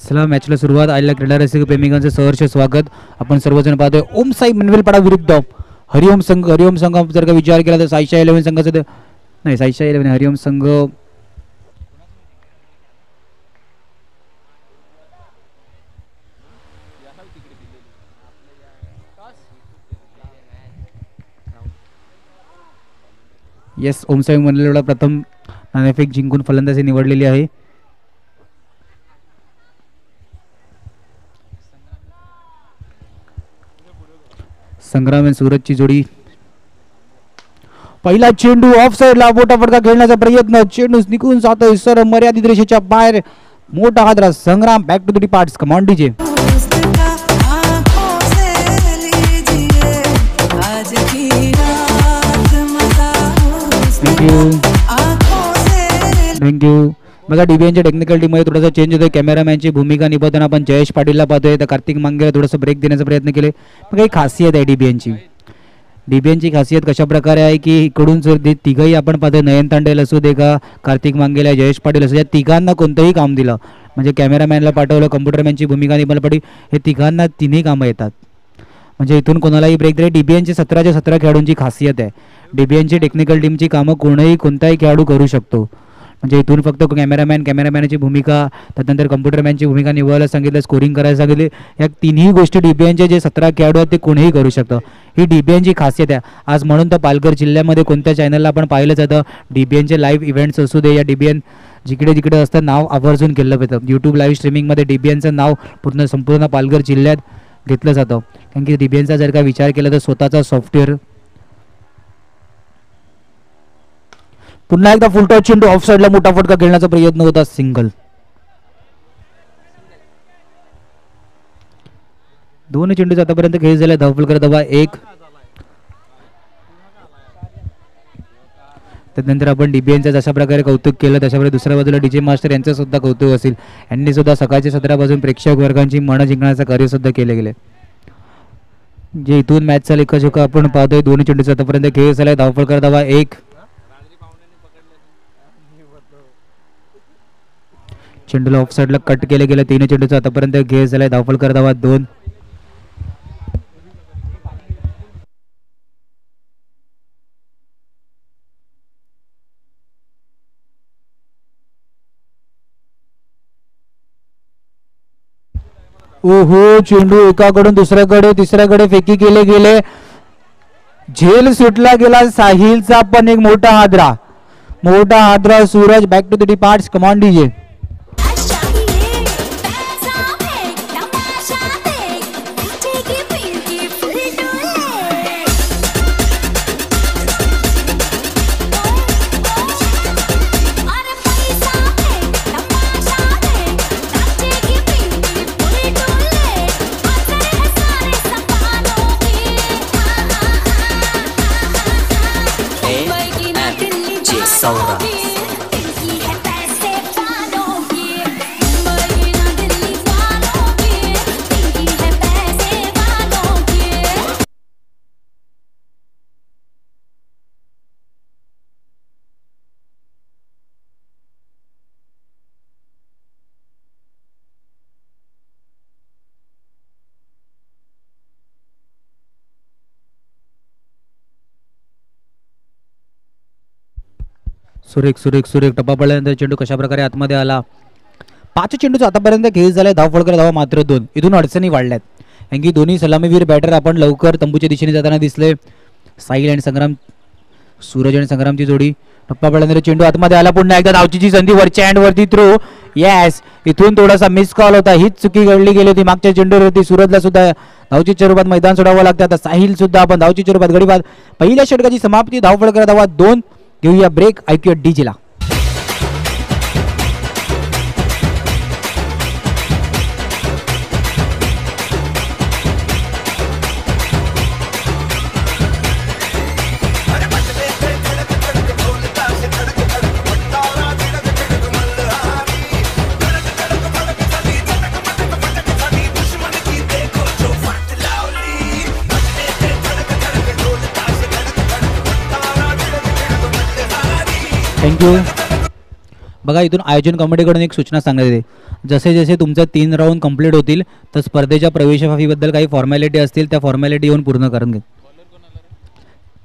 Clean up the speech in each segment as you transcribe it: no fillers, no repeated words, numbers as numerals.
चला मॅचला सुरुवात. आलेल्या क्रीडा रसिक प्रेमिकांचे सहर्ष स्वागत. आपण सर्वजण पाहतोय ओम साई मनवेलपाडा विरुद्ध हरिओम संघ. हरिओम संघ जर का विचार केला तर साईशा 11 संघाचं नाही, साईशा 11 हरिओम संघ येस. ओम साई मनवेलपाडा प्रथम नाणेफेक जिंकून फलंदाजी निवडलेली आहे. संग्राम आणि सूरजची जोडी. पहिला चेंडू ऑफ साइडला मोठा फटका खेळण्याचा प्रयत्न. चेंडू निघून जातोय सर मर्यादित रेषेच्या बाहेर. मोठा हादरा. Sangram back to the parts. Command DJ. Thank you. बघा डीबीएनच्या टेक्निकल टीममध्ये थोडासा चेंज होतोय. कॅमेरामॅनची भूमिका निभावताना आपण जयेश पाटीलला पाहतोय. तर कार्तिक मांगेला थोडंसं ब्रेक देण्याचा प्रयत्न केले. मग काही खासियत आहे डीबीएनची. डीबीएनची खासियत कशा प्रकारे आहे की इकडून जर तिघही आपण पाहतोय, नयन तांडेल असू दे का कार्तिक मांगेला जयेश पाटील असू, या तिघांना कोणतंही काम दिलं म्हणजे कॅमेरामॅनला पाठवलं, कम्प्युटरमॅनची भूमिका निभावली पाटील, हे तिघांना तिन्ही कामं येतात. म्हणजे इथून कोणालाही ब्रेक दिले. डीबीएनची 17च्या 17 खेळाडूंची खासियत आहे. डीबीएनची टेक्निकल टीमची कामं कोणताही खेळाडू करू शकतो. म्हणजे इथून फक्त कॅमेरामॅनची भूमिका, त्यानंतर कम्प्युटरमॅनची भूमिका निभावायला सांगितलं, स्कोरिंग करायला सांगितले. या तिन्ही गोष्टी डीबीएनचे जे 17 खेळाडू आहेत ते कोणीही करू शकतं. ही डीबीएनची खासियत आहे. आज म्हणून तर पालघर जिल्ह्यामध्ये कोणत्या चॅनलला आपण पाहिलं जातं, डीबीएनचे लाईव्ह इव्हेंट्स असू दे, या डीबीएन जिकडे जिकडे असतं नाव आवर्जून केलं जातं. यूट्यूब लाईव्ह स्ट्रीमिंगमध्ये डीबीएनचं नाव संपूर्ण पालघर जिल्ह्यात घेतलं जातं. कारण की डीबीएनचा जर का विचार केला तर स्वतःचा सॉफ्टवेअर. पुन्हा एकदा फुलटॉस चेंडू ऑफ साइडला मोठा फटका खेळण्याचा प्रयत्न होता. सिंगल. दोन चेंडूचा आतापर्यंत खेळ झाला. धावफलक धावा 1. त्यानंतर आपण डीबीएनचं जशा प्रकारे कौतुक केलं तशा प्रकारे दुसऱ्या बाजूला डीजे मास्टर यांचं सुद्धा कौतुक असेल. यांनी सुद्धा सकाळच्या सत्रापासून प्रेक्षक वर्गांची मनं जिंकण्याचं कार्य सुद्धा केले गेले. जे इथून मॅचचा लेखाजोखा आपण पाहतोय. दोन्ही चेंडूचा आतापर्यंत खेळ झाला. धावफलक धावा 1. चेंडूला ऑफ साइडला कट केले गेले. 3 चेंडूचा आतापर्यंत खेळ झालाय. धावफलक धावा 2. ओहो, चेंडू एकाकडून दुसऱ्याकडे तिसऱ्याकडे फेकी केले गेले. झेल सुटला गेला साहिलचा. पण एक मोठा हादरा. Suraj back to the departs. Come on DJ. सुरेख टप्पा पडल्यानंतर चेंडू कशा प्रकारे आतमध्ये आला. 5 चेंडूचा आतापर्यंत खेळ झालाय. धावफलक धावा मात्र 2. इथून अडचणी वाढल्यात. कारण की दोन्ही सलामीवीर बॅटर आपण लवकर तंबूच्या दिशेने जाताना दिसले. साहिल आणि संग्राम, सूरज आणि संग्रामची जोडी. टप्पा पडल्यानंतर चेंडू आतमध्ये आला. पुन्हा एकदा धावचीची संधी. वरच्या हँडवरती थ्रो. यस. इथून थोडासा मिस कॉल होता. हीच चुकी घडली गेली होती मागच्या चेंडूवरती. सूरजला सुद्धा धावचीच्या रूपात मैदान सोडावं लागतं. आता साहिल सुद्धा आपण धावचीच्या रूपात गडी बाद. पहिल्या षटकाची समाप्ती. धावफलक धावा 2. घेऊया ब्रेक. ऐकूया डीजेला. थँक्यू. बघा इथून आयोजन कमिटीकडून एक सूचना सांगण्यात येते, जसे जसे तुमचं 3 राऊंड कंप्लीट होतील तर स्पर्धेच्या प्रवेशाफीबद्दल काही फॉर्मॅलिटी असतील त्या फॉर्मॅलिटी येऊन पूर्ण करून घे.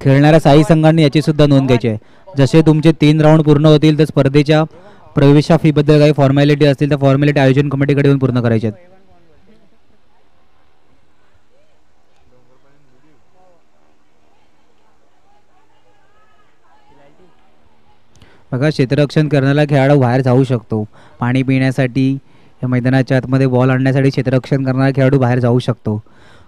खेळणाऱ्या साई संघांनी याची सुद्धा नोंद घ्यायची आहे. जसे तुमचे 3 राऊंड पूर्ण होतील तर स्पर्धेच्या प्रवेशाफीबद्दल काही फॉर्मॅलिटी असतील त्या फॉर्मॅलिटी आयोजन कमिटीकडे येऊन पूर्ण करायच्या आहेत. बघा क्षेत्ररक्षण करणारा खेळाडू बाहेर जाऊ शकतो. पाणी पिण्यासाठी या मैदानाच्या आतमध्ये बॉल आणण्यासाठी क्षेत्ररक्षण करणारा खेळाडू बाहेर जाऊ शकतो.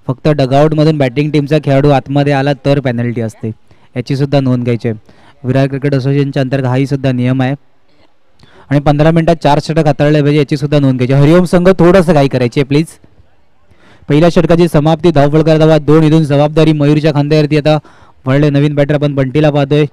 फक्त डगआउटमधून बॅटिंग टीमचा खेळाडू आतमध्ये आला तर पेनल्टी असते, याची सुद्धा नोंद घ्यायची आहे. विराट क्रिकेट असोसिएशनच्या अंतर्गत हाही सुद्धा नियम आहे. आणि 15 मिनिटात 4 षटक हाताळले पाहिजे याची सुद्धा नोंद घ्यायची. हरिओम संघ थोडंसं काही करायची आहे प्लीज. पहिल्या षटकाची समाप्ती, धावफलक धावा 2. इथून जबाबदारी मयूरच्या खांद्यावरती आता वळले नवीन बॅटर आपण बंटीला पाहतोय.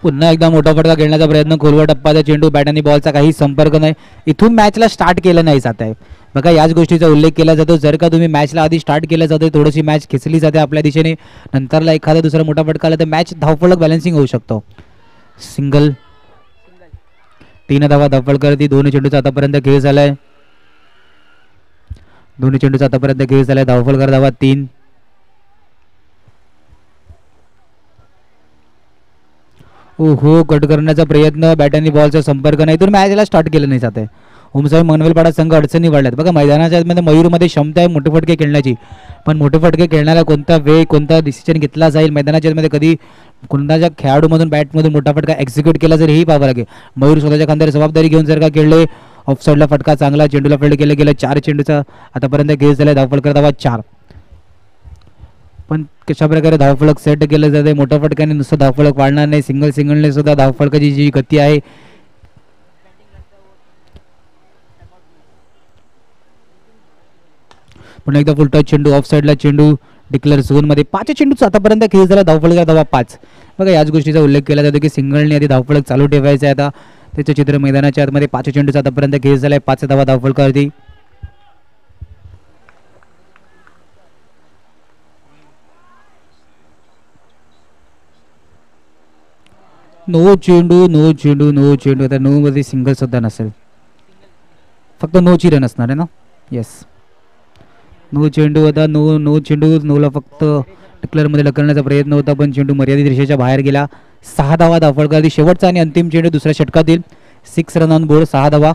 पुन्हा एकदा मोठा फटका खेळण्याचा प्रयत्न, खोलवर टप्पाचा चेंडू, बॅट आणि बॉलचा काही संपर्क नाही. इथून मॅचला स्टार्ट केलं नाही जात आहे. बघा याच गोष्टीचा उल्लेख केला जातो, जर का तुम्ही मॅचला आधी स्टार्ट केलं जातं थोडीशी मॅच खेचली जाते आपल्या दिशेने, नंतरला एखादा दुसरा मोठा फटका आला तर मॅच धावफलक बॅलन्सिंग होऊ शकतो. सिंगल, 3 धावा धावफलकावरती. 2 चेंडूचा आतापर्यंत खेळ झालाय. 2 चेंडूचा आतापर्यंत खेळ झालाय. धावफलकार धावा 3. ओहो, कट करण्याचा प्रयत्न, बॅट आणि बॉलचा संपर्क नाही, तर मॅचला स्टार्ट केलं नाही जात आहे. ओमसाहेब मनवेलपाडा संघ अडचणी वाढल्यात. बघा मैदानाच्या आतमध्ये मयूरमध्ये क्षमता आहे मोठे फटके खेळण्याची, पण मोठे फटके खेळण्याला कोणता वेळ कोणता डिसिजन घेतला जाईल, मैदानाच्या आतमध्ये कधी कोणत्याच्या खेळाडूमधून बॅटमधून मोठा फटका एक्झिक्यूट केला जर हेही पाहावं लागेल. मयूर स्वतःच्या खांद्यावर जबाबदारी घेऊन जर का खेळले, ऑफसाईडला फटका चांगला, चेंडूला फिल्ड केलं गेलं. 4 चेंडूचा आतापर्यंत खेळ झाला. धावफलक धावा 4. पण कशा प्रकारे धावफलक सेट केलं जाते, मोठ्या फटक्याने नुसतं धावफलक वाढणार नाही, सिंगलने सुद्धा धावफलकाची जी गती आहे पुन्हा एकदा फुल टच चेंडू, ऑफ साईडला चेंडू, डिक्लेअर झोनमध्ये. 5 चेंडूचा आतापर्यंत खेळ झाला. धावफलक धावा 5. बघा याच गोष्टीचा उल्लेख केला जातो की सिंगलने आधी धावफलक चालू ठेवायचं आहे. आता त्याचं चित्र मैदानाच्या आतमध्ये 5 चेंडूचा आतापर्यंत खेळ झालाय. 5 धावा धावफलकावरती. नो चेंडू, नो चेंडू, नो चेंडू. आता 9 मध्ये सिंगल सुद्धा नसेल, फक्त नो ची रन असणार आहे ना. येस, नो चेंडू. आता नो चेंडू. नोला फक्त डिक्लेअरमध्ये ढकलण्याचा प्रयत्न होता पण चेंडू मर्यादित रेषेच्या बाहेर गेला. 6 धावा धावफलकावरती. शेवटचा आणि अंतिम चेंडू दुसऱ्या षटकातील. 6 रन ऑन बोर्ड. 6 धावा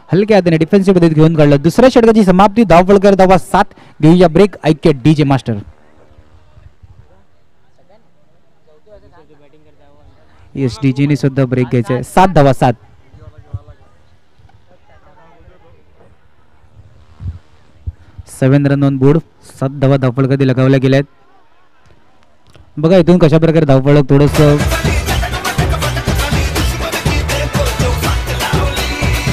हलक्या हाताने डिफेन्सिव्ह पद्धतीत घेऊन काढलं. दुसऱ्या षटकाची समाप्ती. धावफलकावर धावा 7. घेऊया ब्रेक. ऐक्य डीजे मास्टर. एस डीजीने सुद्धा ब्रेक घ्यायचा आहे. 7 धावा. 7. Seven run on board. 7 धावा धावफलकावरती लगावल्या गेल्यात. बघा इथून कशा प्रकारे धावफलक थोडंसं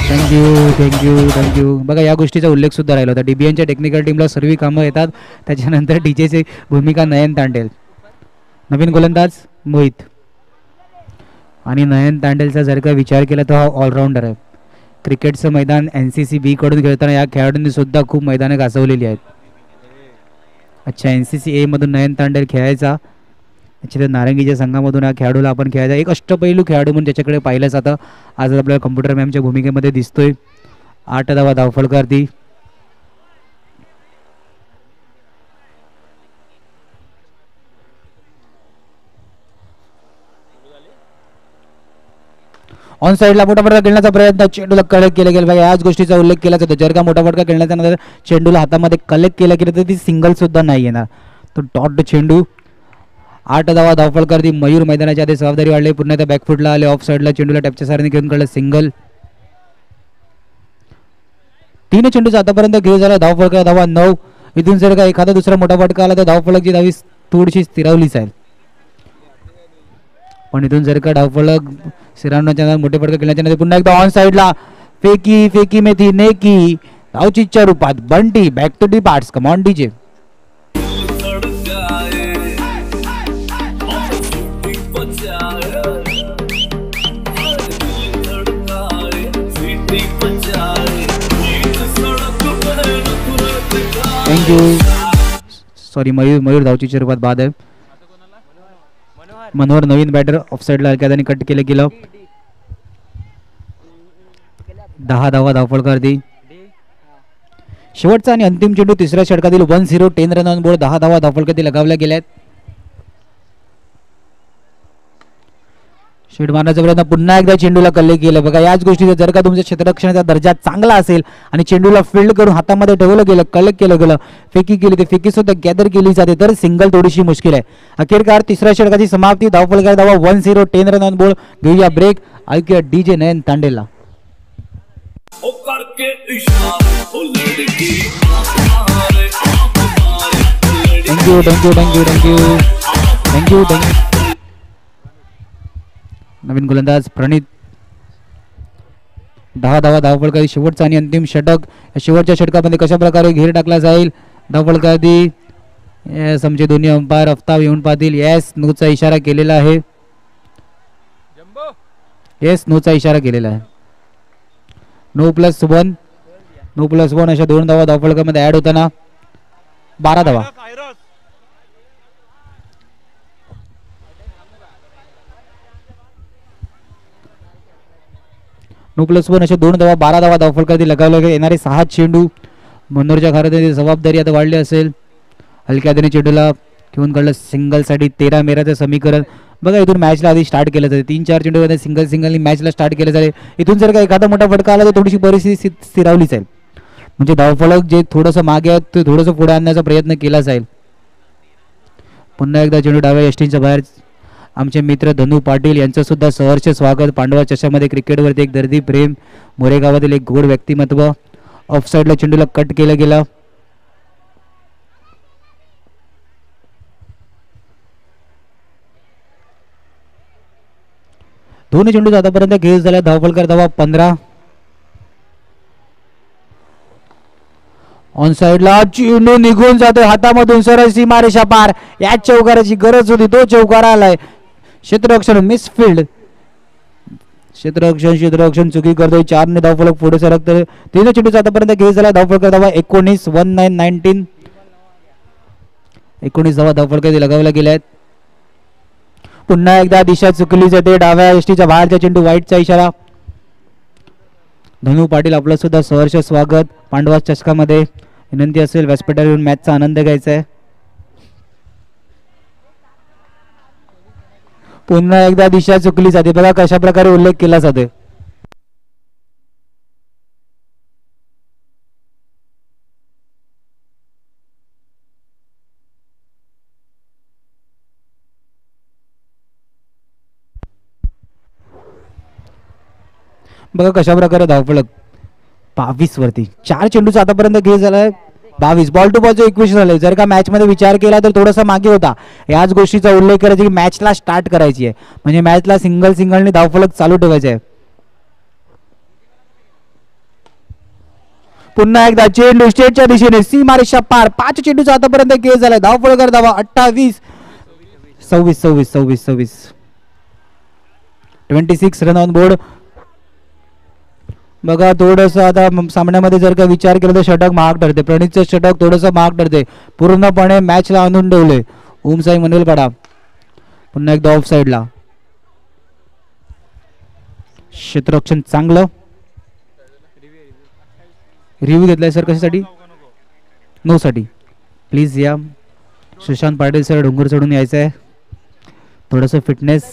थँक्यू. बघा या गोष्टीचा उल्लेख सुद्धा राहिला होता. डीबीएनच्या टेक्निकल टीमला सर्व कामं येतात, त्याच्यानंतर डीजेची भूमिका नयन तांडेल. नवीन गोलंदाज मोहित. आणि नयन तांडेलचा जर का विचार केला तर हा ऑलराऊंडर आहे. क्रिकेटचं मैदान NCC B कडून खेळताना या खेळाडूंनी सुद्धा खूप मैदानं गाजवलेली आहेत. अच्छा, NCC A मधून नयन तांडेल खेळायचा. त्याच्या नारंगीच्या संघामधून या खेळाडूला आपण खेळायचा. एक अष्टपैलू खेळाडू म्हणून ज्याच्याकडे पाहिलं जातं आज आपल्याला कम्प्युटर मॅमच्या भूमिकेमध्ये दिसतोय. 8 धावा धावफलकावरती. ऑन साईडला मोठा फटका खेळण्याचा प्रयत्न, चेंडूला कलेक्ट केला गेला. याच गोष्टीचा उल्लेख केला जातो, जर का मोठा फटका खेळण्याच्या नंतर चेंडूला हातामध्ये कलेक्ट केला गेला तर ती सिंगल सुद्धा नाही येणार. तो डॉट चेंडू. 8 धावा धावफलकावरती. मयूर मैदानाच्या आधी जबाबदारी वाढली. पुन्हा त्या बॅकफुटला आले. ऑफ साईडला चेंडूला टॅपच्या सारने घेऊन काढलं. सिंगल. 3 चेंडूचा आतापर्यंत खेळ झाला. धावफलक धावा 9. इथून जर का एखादा दुसरा मोठा फटका आला तर धावफलकची धावी थोडीशी स्थिरावलीच आहे. पण इथून जर का धावफलक सिरावण्याच्या मोठे फटका खेळण्याच्या नंतर पुन्हा एकदा ऑन साईडला फेकी मेथी नेकी धावचीच्या रूपात Bunty. Back to the parts. Come on DJ. Sorry Mayur धावचीच्या रूपात बाद आहे. मनोहर नवीन बॅटर ऑफसाईडला हलक्या हाताने कट केलं गेलं. 10 धावा धावफलकावरती. शेवटचा आणि अंतिम चेंडू तिसऱ्या षटकातील 1-0 10 रन ऑन बोर्ड. 10 धावा धावफलकावरती लगावल्या गेल्यात. शेड मारण्याचा प्रयत्न पुन्हा एकदा चेंडूला कल्ले केलं. बघा याच गोष्टीचा जर का तुमच्या क्षेत्ररक्षणाचा दर्जा चांगला असेल आणि चेंडूला फील्ड करून हातामध्ये ठेवलं गेलं, कलेक्ट केलं गेलं, फेकी केली ते फेकी सुद्धा गॅदर केली जाते तर सिंगल थोडीशी मुश्किल आहे. अखेरकार तिसऱ्या षटकाची समाप्ती. धावफलकार धावा 1-0 10 रन ऑन बोर्ड. घेऊया ब्रेक. ऐकूया डीजे नयन तांडेला. Thank you thank you thank you thank you thank you thank you. नवीन गोलंदाज प्रणित. 10 धावा धावफलकावरती. शेवटचा आणि अंतिम षटक. शेवटच्या षटकामध्ये कशा प्रकारे घेर टाकला जाईल धावफलकावरती. येस आमचे दोन्ही अंपायर अफ्ताब येऊन पाहतील. येस नोचा इशारा केलेला आहे. येस नोचा इशारा केलेला आहे. नो प्लस वन अशा 2 धावा धावफलकामध्ये ऍड होताना 12 धावा. नो प्लस 1 अशा 2 धावा 12 धावा धावफलकावरती लगावले येणारे 6 चेंडू. मनोहरच्या खात्याची जबाबदारी आता वाढली असेल. हलक्या हाताने चेंडूला घेऊन काढलं सिंगलसाठी. 13 मेराचं समीकरण. बघा इथून मॅचला आधी स्टार्ट केलं जाते. 3-4 चेंडू सिंगलनी मॅचला स्टार्ट केलं जाते. इथून जर का एखादा मोठा फटका आला तर थोडीशी परिस्थिती स्थिरावली जाईल. म्हणजे धावफलक जे थोडंसं मागे आहे ते थोडंसं पुढे आणण्याचा प्रयत्न केला जाईल. पुन्हा एकदा चेंडू डाव्या यष्टींच्या बाहेर. आमचे मित्र धनु पाटील यांचं सुद्धा सहर्ष स्वागत. पांडवा चषामध्ये क्रिकेटवरती एक दर्दी प्रेम. मोरेगावातील एक गोड व्यक्तिमत्व. ऑफसाईडला चेंडूला कट केलं गेलं. दोन्ही चेंडू आतापर्यंत खेळ झाला. धावफलकार धावा 15. ऑन साइडला चेंडू निघून जातोय हातामधून सरळ सीमारेषा पार. या चौकाराची गरज होती. तो चौकार आलाय. क्षेत्ररक्षण मिसफिल्ड. क्षेत्ररक्षण चुकी करतोय. 4 ने धावफलक पुढे सरकतोय. 3 चेंडूचा आतापर्यंत खेळ झाला. धावफलकार धावा 19 19 19 धावा धावफलकावरती लगावल्या गेल्या आहेत. पुन्हा एकदा दिशा चुकली जाते. डाव्या यष्टीच्या बाहेरचा चेंडू. वाईटचा इशारा. धनु पाटील आपलं सुद्धा सहर्ष स्वागत. पांडवा चषकामध्ये विनंती असेल व्यासपीठावर येऊन मॅचचा आनंद घ्यायचा आहे. पुन्हा एकदा दिशा चुकली जाते. बघा कशा प्रकारे उल्लेख केला जातोय. बघा कशा प्रकारे धावफलक 22 वरती. 4 चेंडूचा आतापर्यंत खेळ झालाय. 22 बॉल टू बॉलचं 21 झालंय. जर का मॅच मध्ये विचार केला तर थोडासा मागे होता. याच गोष्टीचा उल्लेख करायचा की मॅचला स्टार्ट करायची आहे. म्हणजे मॅचला सिंगलने धावफलक चालू ठेवायचे आहे. पुन्हा एकदा चेंडू स्टेटच्या दिशेने सीमारेषा पार. 5 चेंडूचा आतापर्यंत खेळ झालाय. धावफलकार धावा 28 26 26 रन ऑन बोर्ड. बघा थोडंसं आता सामन्यामध्ये जर का विचार केला तर षटक महाग ठरते. प्रणितचं षटक थोडंसं महाग ठरते. पूर्णपणे मॅचला आणून ठेवले. ओमसाई मनवेलपाडा. पुन्हा एकदा ऑफ साइडला. क्षेत्ररक्षण चांगलं. रिव्ह्यू घेतलाय सर कशासाठी? नो साठी. प्लीज या. सुशांत पाटील सर डोंगर चढून यायचं आहे. थोडंसं fitness.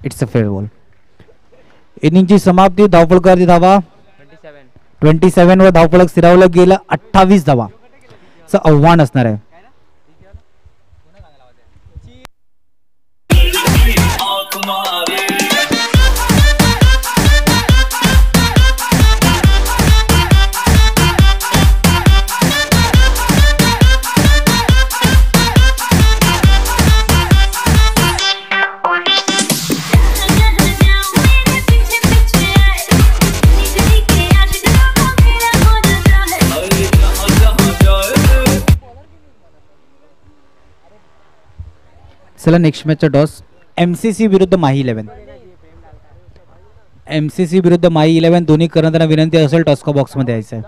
It's a fair ball. इनिंगची समाप्ती. धावफलकावरती धावा 27 वर धावफलक स्थिरावलं गेलं. 28 धावा आव्हान असणार आहे. चला नेक्स्ट मॅचचा टॉस MCC विरुद्ध माही 11. MCC विरुद्ध माही 11 दोन्ही कर्णधारांना विनंती असेल टॉस्का बॉक्समध्ये यायचं आहे.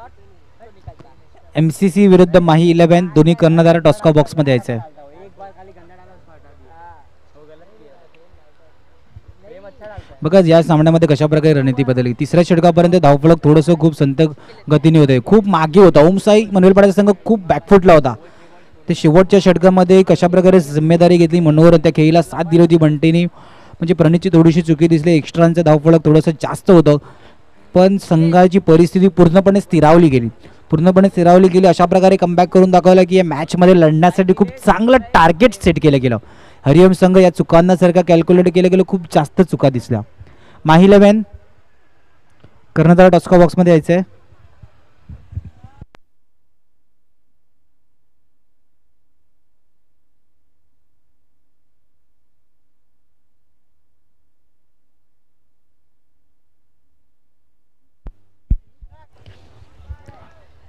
MCC विरुद्ध माही 11 दोन्ही कर्णधार टॉस्का बॉक्समध्ये यायचं आहे. बघा या सामन्यामध्ये कशा प्रकारे रणनीती बदलली. तिसऱ्या षटकापर्यंत धावफलक थोडंसं खूप संत गतीने होते, खूप मागे होता. ओमसाई मनवेलपाड्याचा संघ खूप बॅकफुटला होता. ते शेवटच्या षटकामध्ये कशा प्रकारे जिम्मेदारी घेतली, मनोहर त्या खेळीला साथ दिली होती बंटीनी. म्हणजे प्रणीतची थोडीशी चुकी दिसली, एक्स्ट्रांचं धावफलक थोडंसं जास्त होतं, पण संघाची परिस्थिती पूर्णपणे स्थिरावली गेली. अशा प्रकारे कमबॅक करून दाखवलं की या मॅचमध्ये लढण्यासाठी खूप चांगलं टार्गेट सेट केलं गेलं. हरिओम संघ या चुकांना सारखा कॅल्क्युलेट केलं गेलं, खूप जास्त चुका दिसल्या. माही 11 कर्णधार टॉस्का बॉक्समध्ये यायचं आहे.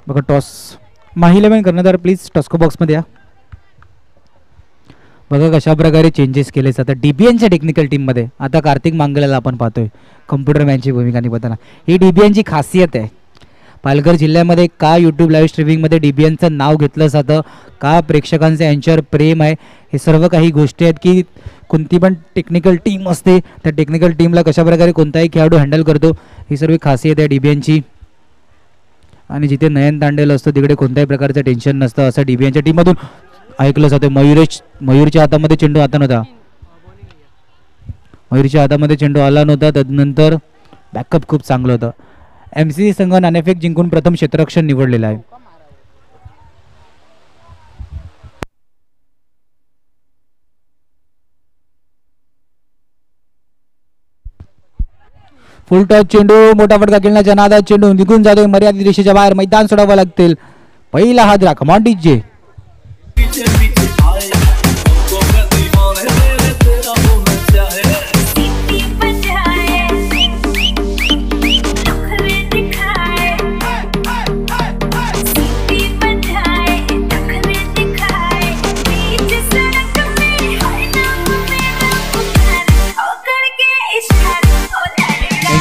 बघा टॉस माही 11 कर्णधार प्लीज टॉस्का बॉक्समध्ये या. बघा कशा प्रकारे चेंजेस केले जातात डीबीएनच्या टेक्निकल टीममध्ये. आता कार्तिक मांगलेला आपण पाहतोय कम्प्युटर मॅनची भूमिका निभवताना. ही डीबीएनची खासियत आहे. पालघर जिल्ह्यामध्ये का यूट्यूब लाईव्ह स्ट्रीमिंगमध्ये डीबीएनचं नाव घेतलं जातं, का प्रेक्षकांचं यांच्यावर प्रेम आहे, हे सर्व काही गोष्टी आहेत की कोणती पण टेक्निकल टीम असते त्या टेक्निकल टीमला कशा प्रकारे कोणताही खेळाडू हँडल करतो, ही सर्व खासियत आहे डीबीएनची. आणि जिथे नयन तांडेल असतो तिकडे कोणत्याही प्रकारचं टेन्शन नसतं असं डीबीएनच्या टीममधून ऐकलं जातं. मयूरच्या हातामध्ये चेंडू आता नव्हता, मयूरच्या हातामध्ये चेंडू आला नव्हता. तदनंतर बॅकअप खूप चांगलं होतं. MCC संघ नाणेफेक जिंकून प्रथम क्षेत्ररक्षण निवडलेलं आहे. फुल टॉस चेंडू, मोठा फटका खेळण्याच्या नादात चेंडू निघून जातोय मर्यादित रेषेच्या बाहेर. मैदान सोडावं लागतील. पहिला हादरा कमॉन डीजे.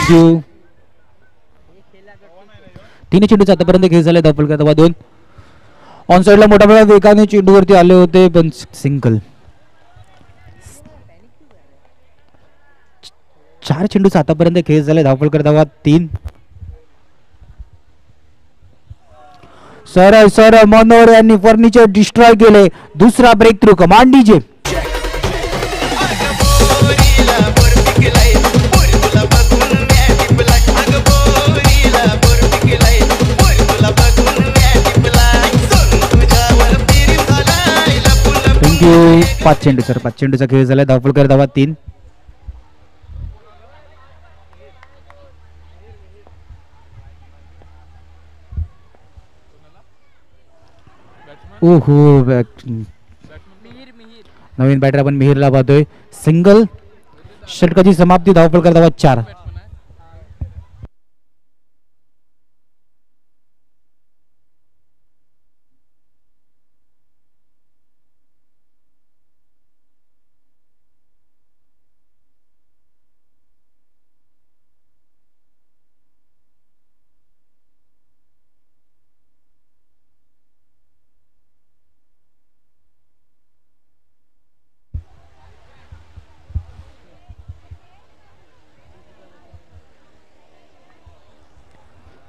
थँक्यू. तिन्ही चेंडूचा आतापर्यंत खेळ झाले. धावफलक आता 2. ऑन साइडला मोठा फटका वेगाने चेंडूवरती आले होते पण सिंगल. 4 चेंडूचा आतापर्यंत खेळ झाले. धावफलक आता 3. सरळ मनोहर यांनी फर्निचर डिस्ट्रॉय केले. दुसरा break through command DJ. Thank you. 5 चेंडू सर, 5 चेंडूचा खेळ झाला. धावफलक 3. ओहो नवीन बॅटर आपण मिहिरला पाहतोय. सिंगल. षटकाची समाप्ती. धावफलक 4.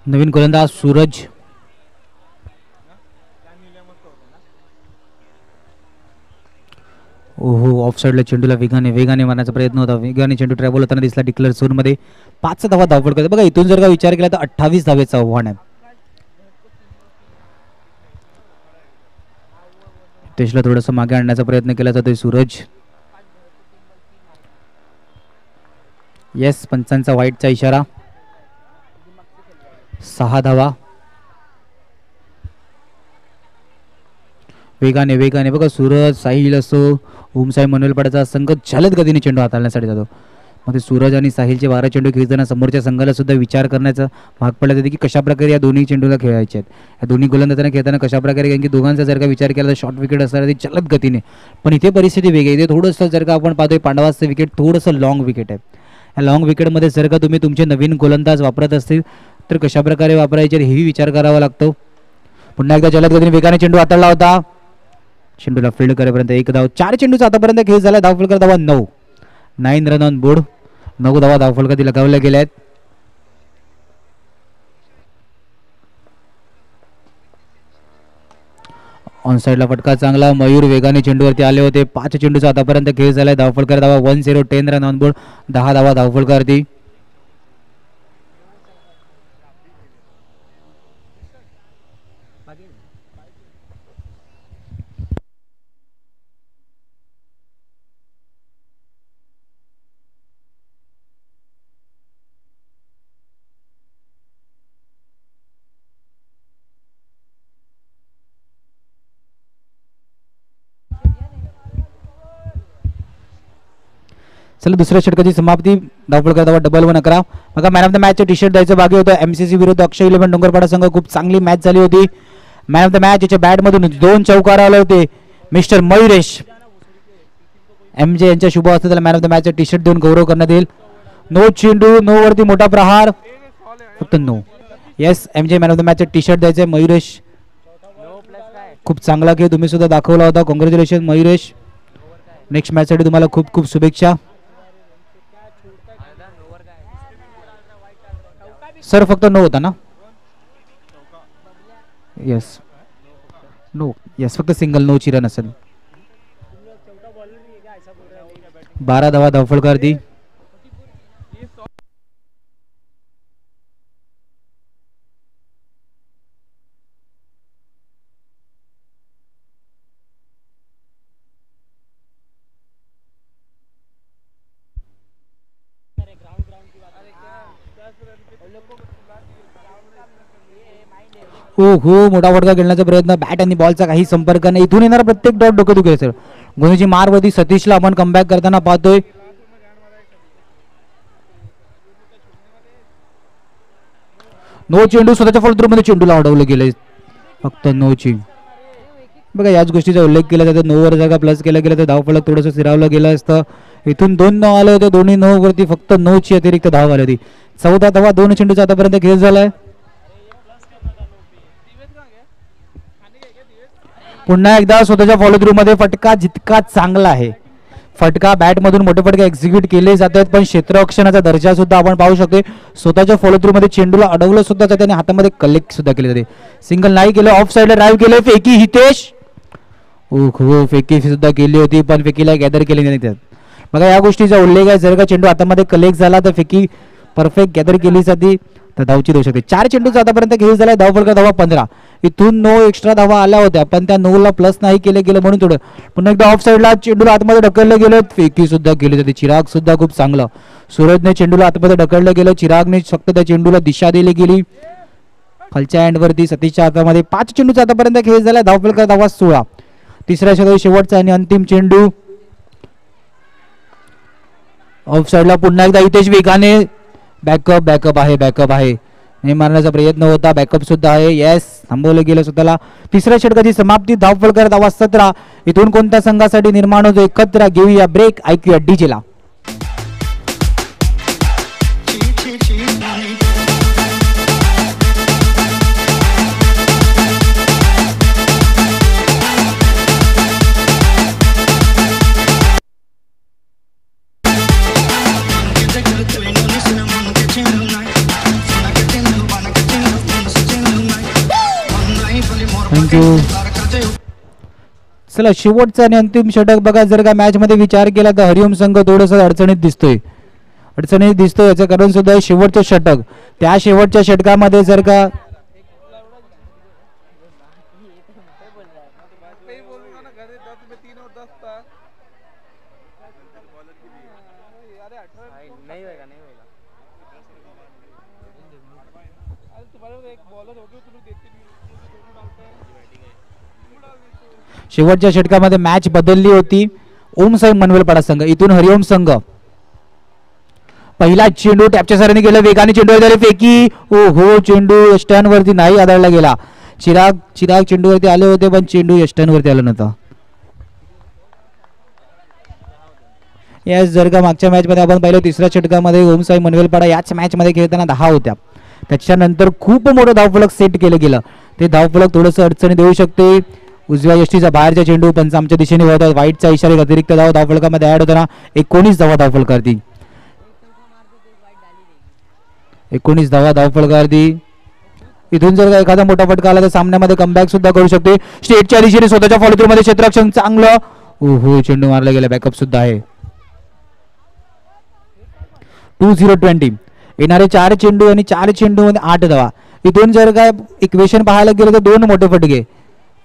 नवीन गोलंदाज सूरज. ओहो ऑफ साइडला चेंडूला वेगाने मारण्याचा प्रयत्न होता. वेगाने चेंडू ट्रॅव्हल होताना दिसला. डिक्लेअर झोनमध्ये 5 धावा धावपड करते. बघा इथून जर का विचार केला तर 28 धावेचं आव्हान आहे. तेजला थोडंसं मागे आणण्याचा प्रयत्न केला जातोय सूरज. येस पंचांचा वाईटचा इशारा. 6 धावा. वेगाने बघा सूरज साहिल असो ओमसाई मनवेलपाड्याचा संघ जलद गतीने चेंडू हाताळण्यासाठी जातो. मध्ये सूरज आणि साहिलचे 12 चेंडू खेळताना समोरच्या संघाला सुद्धा विचार करण्याचा भाग पडला जाते की कशा प्रकारे या दोन्ही चेंडूला खेळायचे आहेत, या दोन्ही गोलंदाजांना खेळताना कशा प्रकारे, कारण की दोघांचा जर का विचार केला तर शॉर्ट विकेट असणार ती चलत गतीने, पण इथे परिस्थिती वेगळी आहे. इथे थोडंसं जर का आपण पाहतोय पांडवाचं विकेट थोडंसं लॉंग विकेट आहे. या लॉंग विकेटमध्ये जर का तुम्ही तुमचे नवीन गोलंदाज वापरत असतील तर कशा प्रकारे वापरायचे हेही विचार करावा लागतो. पुन्हा एकदा जलद गतीने वेगाने चेंडू हाताळला होता, चेंडूला फील्ड करेपर्यंत 1 धाव. 4 चेंडूचा आतापर्यंत खेळ झाला. धावफलक धावा 9, 9 रन ऑन बोर्ड. 9 धावा धावफलकात लगावल्या गेल्या आहेत. ऑन साइडला फटका चांगला. मयूर वेगाने चेंडूवरती आले होते. 5 चेंडूचा आतापर्यंत खेळ झालाय. धावफलकर धावा 10, 10 रन ऑन बोर्ड. 10 धावा धावफलकावरती. चला दुसऱ्या षटकाची समाप्ती. धावफलक धावा डबल 1 11. बघा मॅन ऑफ द मॅचचे टी शर्ट द्यायचं बाकी होतं. एमसीसी विरुद्ध अक्षय 11 डोंगरपाडा संघ खूप चांगली मॅच झाली होती. मॅन ऑफ द मॅच याच्या बॅटमधून 2 चौकार आले होते मिस्टर मयुरेश. एमजे यांच्या शुभ हस्ते त्याला मॅन ऑफ द मॅचचा टी शर्ट देऊन गौरव करण्यात येईल. नो चेंडू, नो वरती मोठा प्रहार, फक्त no. Yes, MJ man of the मॅचचा टी शर्ट द्यायचे. मयुरेश खूप चांगला खेळ तुम्ही सुद्धा दाखवला होता. कॉंग्रॅच्युलेशन मयुरेश. नेक्स्ट मॅचसाठी तुम्हाला खूप खूप शुभेच्छा. सर फक्त नो होता ना? येस नो, येस फक्त सिंगल, नो चिरन असेल. 12 धावा धावफलकावरती. हो मोठा फटका खेळण्याचा प्रयत्न. बॅट आणि बॉलचा काही संपर्क नाही. इथून येणारा प्रत्येक डॉट डोकं दुखेल सर. गोनीची मारवरती सतीशला आपण कमबॅक करताना पाहतोय. नो चेंडू, स्वतःच्या फॉलोथ्रूमध्ये चेंडूला अडवलं गेलंय. फक्त नो चेंडू. बघा याच गोष्टीचा उल्लेख केला जातो. 9 वर जर का प्लस केला गेला तर धावफलक थोडंसं सिरावलं गेलं असतं. इथून 2 धाव आले होते. दोन्ही 9 वरती फक्त 9 ची अतिरिक्त धाव आली होती. 14 धावा 2 चेंडूचा आतापर्यंत खेळ झालाय. पुन्हा एकदा स्वतःच्या फॉलो थ्रू मध्ये फटका जितका चांगला आहे. फटका बॅटमधून मोठे फटके एक्झिक्यूट केले जातात, पण क्षेत्ररक्षणाचा दर्जा सुद्धा आपण पाहू शकतो. स्वतःच्या फॉलो थ्रू मध्ये चेंडूला अडवलं सुद्धा जाते आणि हातामध्ये कलेक्ट सुद्धा केले जाते. सिंगल नाही केलं, ऑफ साइडला ड्राईव्ह केले. फेकी हितेश, हो फेकी सुद्धा केली होती, पण फेकीला गॅदर केली नाही त्यात. बघा या गोष्टीचा उल्लेख आहे. जर का चेंडू हातामध्ये कलेक्ट झाला तर फेकी परफेक्ट गॅदर केली जाते तर धावची देऊ शकते. 4 चेंडूचा आतापर्यंत खेळ झालाय. धावफलक धावा 15. इथून 9 एक्स्ट्रा धावा आल्या होत्या, पण त्या 9 ला प्लस नाही केले गेलं म्हणून थोडं. पुन्हा एकदा ऑफ साइडला चेंडूला आतमध्ये ढकललं गेलं. फेकी सुद्धा केली जाते. चिराग सुद्धा खूप चांगलं. सूरजने चेंडूला आतमध्ये ढकललं गेलं. चिरागने फक्त त्या चेंडूला दिशा दिली गेली. खालच्या एंडवरती सतीशच्या हातामध्ये 5 चेंडूचा आतापर्यंत खेळ झाला. धावफलक धावा 16. तिसऱ्या षटकाचा शेवटचा आणि अंतिम चेंडू. ऑफ साइडला पुन्हा एकदा हितेश वेगाने बॅकअप आहे हे मारण्याचा प्रयत्न होता. बॅकअप सुद्धा आहे. येस, थांबवलं गेलं स्वतःला. तिसऱ्या षटकाची समाप्ती. धावफलक धावा 17. इथून कोणत्या संघासाठी निर्माण होतो एकत्र घेऊया ब्रेक. ऐकूया डीजेला. चला शेवटचा आणि अंतिम षटक बघा. जर का मॅच मध्ये विचार केला तर हरिओम संघ थोडंसं अडचणीत दिसतोय. याचं कारण सुद्धा शेवटचं षटक. त्या शेवटच्या षटकामध्ये जर का शेवटच्या षटकामध्ये मॅच बदलली होती. ओम साई मनवेलपाडा संघ, इथून हरिओम संघ पहिला चेंडू टॅपच्या सरांनी गेला, वेगाने चेंडूवर झाले फेकी. ओ हो, चेंडू यष्टांवरती नाही आदळला गेला. चिराग चेंडूवरती आले होते पण चेंडू यष्टांवरती आला नव्हता. याच जर का मागच्या मॅच मध्ये आपण पाहिलं तिसऱ्या षटकामध्ये ओमसाई मनवेलपाडा याच मॅच मध्ये खेळताना 10 होत्या. त्याच्यानंतर खूप मोठं धावफलक सेट केलं गेलं. ते धावफलक थोडंसं अडचणी देऊ शकते. उजव्या यष्टीचा बाहेरच्या चेंडू पंच आमच्या दिशेने होता. वाईटचा इशारा अतिरिक्त धाव धावफलकामध्ये ऍड होताना 19 धावा धावफलकावरती. 19 धावा धावफलकावरती. इथून जर का एखादा मोठा फटका आला तर सामन्यामध्ये कमबॅक सुद्धा करू शकते. स्टेटच्या दिशेने स्वतःच्या फॉलो थ्रू मध्ये क्षेत्ररक्षण चांगलं. ओहो, चेंडू मारला गेला. बॅकअप सुद्धा आहे. 2-0-20. येणारे 4 चेंडू आणि 4 चेंडू मध्ये 8 धावा. इथून जर काय इक्वेशन पाहायला गेलं तर 2 मोठे फटके,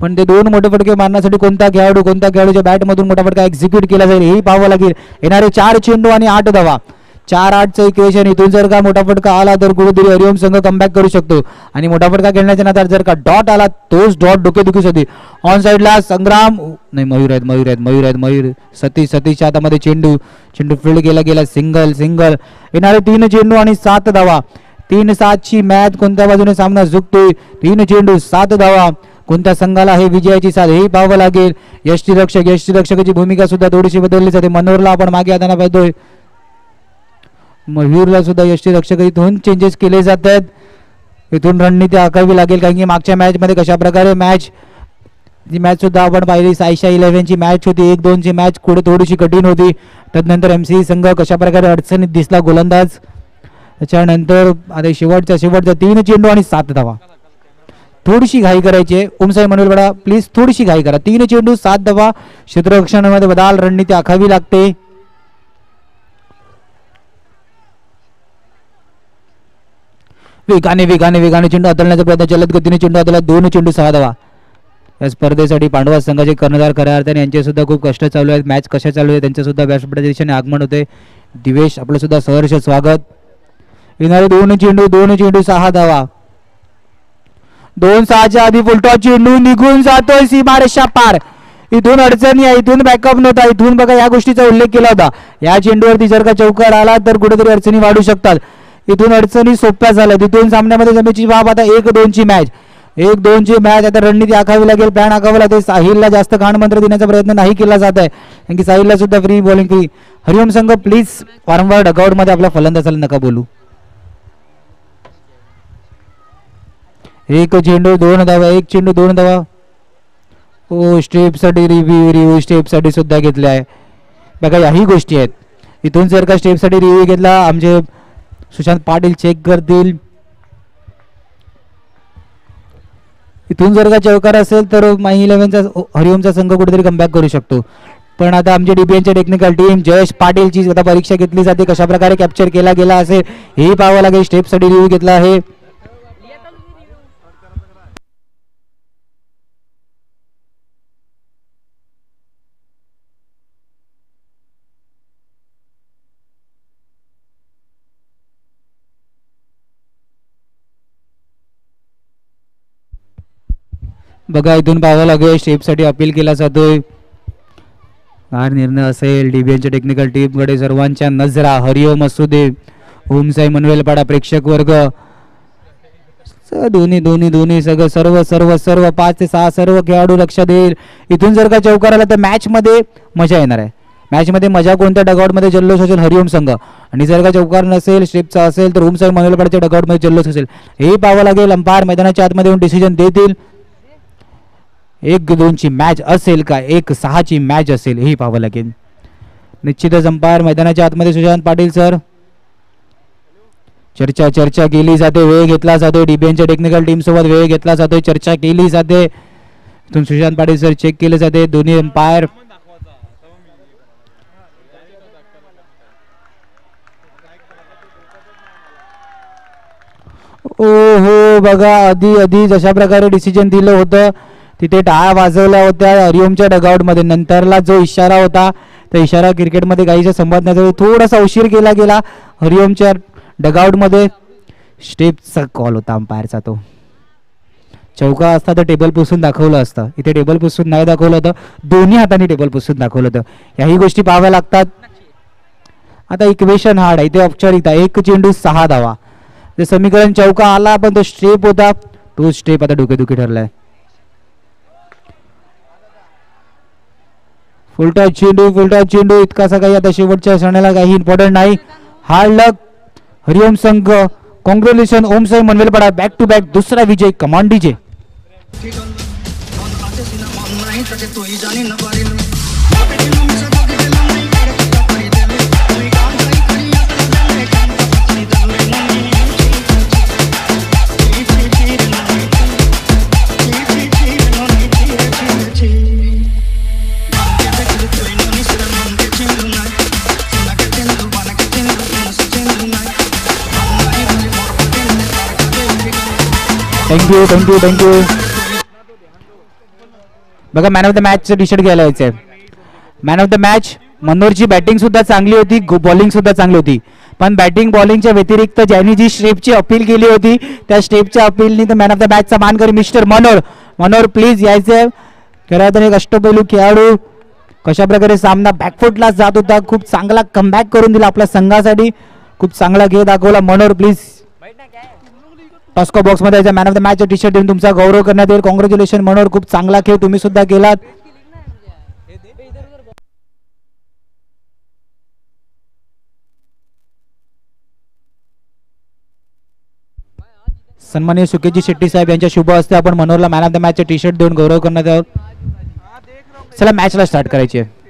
पण ते 2 मोठे फटके मारण्यासाठी कोणत्या खेळाडूच्या बॅट मधून मोठा फटका एक्झिक्यूट केला जाईल हेही पाहावं लागेल. येणारे 4 चेंडू आणि 8 धावा. 4-8चं इक्वेशन. इथून जर का मोठा फटका आला तर कुठेतरी हरिओम संघ कमबॅक करू शकतो. आणि मोठा फटका खेळण्याच्या नंतर जर का डॉट आला तोच डॉट डोकेदुखीसाठी. ऑन साईडला संग्राम नाही, मयूर सतीशच्या हातामध्ये चेंडू फील्ड गेला. सिंगल. येणारे 3 चेंडू आणि 7 धावा. 3-7ची मॅच. कोणत्या बाजूने सामना झुकतोय. 3 चेंडू 7 धावा. कोणत्या संघाला हे विजयाची साथ हेही पाहावं लागेल. यष्टीरक्षकाची भूमिका सुद्धा थोडीशी बदलली जाते. मनोहरला आपण मागे येताना पाहतोय. मयूरला सुद्धा यष्टीरक्षक इथून चेंजेस केले जातात. इथून रणनीती आखावी लागेल, कारण की मागच्या मॅच मध्ये कशा प्रकारे मॅच सुद्धा आपण पाहिली. सायशा 11ची मॅच होती. 1-2ची मॅच थोडीशी कठीण होती. त्यानंतर एमसीई संघ कशा प्रकारे अडचणीत दिसला गोलंदाज. त्याच्यानंतर आता शेवटचा 3 चेंडू आणि 7 धावा. थोडीशी घाई करायची आहे. ओमसाई मनवेलपाडा प्लीज थोडीशी घाई करा. 3 चेंडू 7 धावा. क्षेत्ररक्षणामध्ये बदल, रणनीती आखावी लागते. वेगाने चेंडू हाताळण्याचा प्रयत्न. जलद गतीने चेंडू हाताळला. 2 चेंडू 6 धावा. या स्पर्धेसाठी पांडवा संघाचे कर्णधार खऱ्या अर्थाने यांचे सुद्धा खूप कष्ट चालू आहेत. मॅच कशा चालू आहे त्यांच्या सुद्धा व्यासपीठाच्या दिशेने आगमन होते. दिवेश आपलं सुद्धा सहर्ष स्वागत. येणारे 2 चेंडू 6 धावा. 2-6च्या आधी फुलटॉस चेंडू निघून जातोय सीमारेषा पार. इथून अडचणी आहे. इथून बॅकअप नव्हता. इथून बघा या गोष्टीचा उल्लेख केला होता. या चेंडूवरती जर का चौकार आला तर कुठेतरी अडचणी वाढू शकतात. इथून अडचणी सोप्या झाल्या. तिथून सामन्यामध्ये जमेची बाब. आता 1-2ची मॅच. आता रणनीती आखावी लागेल. प्लॅन आखावा लागेल. साहिलला जास्त खाण मंत्र देण्याचा प्रयत्न नाही केला जात आहे, कारण की साहिलला सुद्धा फ्री बॉलिंग फ्री. हरिओम संघ प्लीज वारंवार डगआउट मध्ये आपल्या फलंदाजाला नका बोलू. 1 चेंडू 2 धावा. ओ स्टेपसाठी रिव्ह्यू स्टेपसाठी सुद्धा घेतले आहे. बघा याही गोष्टी आहेत. इथून जर का स्टेपसाठी रिव्ह्यू घेतला आमचे सुशांत पाटील चेक करतील. इथून जर का चौकार असेल तर माही 11चा हरिओमचा संघ कुठेतरी कमबॅक करू शकतो. पण आता आमच्या डीबीएनच्या टेक्निकल टीम जयेश पाटीलची आता परीक्षा घेतली जाते. कशा प्रकारे कॅप्चर केला गेला असेल हेही पाहावं लागेल. स्टेपसाठी रिव्ह्यू घेतला आहे. बघा इथून पाहावं लागेल. स्टेपसाठी अपील केला जातोय. काय निर्णय असेल डीबीएनच्या टेक्निकल टीमकडे सर्वांच्या नजरा. हरिओम असू दे, ओमसाई मनवेलपाडा प्रेक्षक वर्ग दोन्ही सगळं सर्व 5 ते 6 सर्व खेळाडू लक्ष देईल. इथून जर का चौकार आला तर मॅच मध्ये मजा येणार आहे. मॅच मध्ये मजा कोणत्या डगआउट मध्ये जल्लोष असेल हरिओम संघ, आणि जर का चौकार नसेल स्टेपचा असेल तर ओमसाई मनवेलपाड्याच्या डगआउट मध्ये जल्लोष असेल हे पाहावं लागेल. अंपायर मैदानाच्या आतमध्ये येऊन डिसिजन देतील. 1-2ची मॅच असेल का 1-6ची मॅच असेल हेही पाहावं लागेल. निश्चितच अंपायर मैदानाच्या आतमध्ये सुशांत पाटील सर. चर्चा केली जाते. वेळ घेतला जातो. डीबीएनच्या टेक्निकल टीम सोबत वेळ घेतला जातो. चर्चा केली जाते. इथून सुशांत पाटील सर चेक केले जाते. दोन्ही अंपायर हो बघा आधी जशा प्रकारे डिसिजन दिलं होतं तिथे टाळ्या वाजवल्या होत्या हरिओमच्या डगआउट मध्ये. नंतरला जो इशारा होता त्या इशारा क्रिकेटमध्ये काहीच्या संबंध थोडासा उशीर केला गेला हरिओमच्या डगआउट मध्ये. स्टेपचा कॉल होता अंपायरचा. तो चौका असता तर टेबल पुसून दाखवलं असतं. इथे टेबल पुसून नाही दाखवलं होतं. दोन्ही हाताने टेबल पुसून दाखवलं होतं. याही गोष्टी पाहाव्या लागतात. आता इक्वेशन हार्ड आहे, इथे औपचारिकता 1 चेंडू 6 धावा. ते समीकरण चौका आला पण तो स्टेप होता, तो स्टेप आता डोकेदुखी ठरलाय. फुलटॉस चेंडू इतकासा काही आता शेवटच्या क्षणाला काही इम्पॉर्टंट नाही. हार्ड लक हरिओम संघ, congratulation Om Sai Manvelpada, back to back दुसरा विजय कमांड डीजे. थँक्यू. बघा मॅन ऑफ द मॅचचं टी शर्ट घ्यायला यायचंय. मॅन ऑफ द मॅच मनोहरची बॅटिंग सुद्धा चांगली होती, बॉलिंग सुद्धा चांगली होती, पण बॅटिंग बॉलिंगच्या व्यतिरिक्त ज्यांनी जी स्टेपची अपील केली होती त्या स्टेपच्या अपीलनी तर मॅन ऑफ द मॅचचा मानकरी मिस्टर मनोहर प्लीज यायचंय. खरं तर एक अष्टपैलू खेळाडू कशा प्रकारे सामना बॅकफुटला जात होता, खूप चांगला कमबॅक करून दिला आपल्या संघासाठी, खूप चांगला खेळ दाखवला. मनोहर प्लीज टॉस्को बॉक्स मध्ये man of the match T shirt देऊन तुमचा गौरव करण्यात येईल. कॉंग्रॅच्युलेशन मनोहर, खूप चांगला खेळ तुम्ही सुद्धा केलात. सन्माननीय सुकेजी शेट्टी साहेब यांच्या शुभ हस्ते आपण मनोहरला man of the match T shirt देऊन गौरव करण्यात आहोत. चला मॅचला स्टार्ट करायची आहे.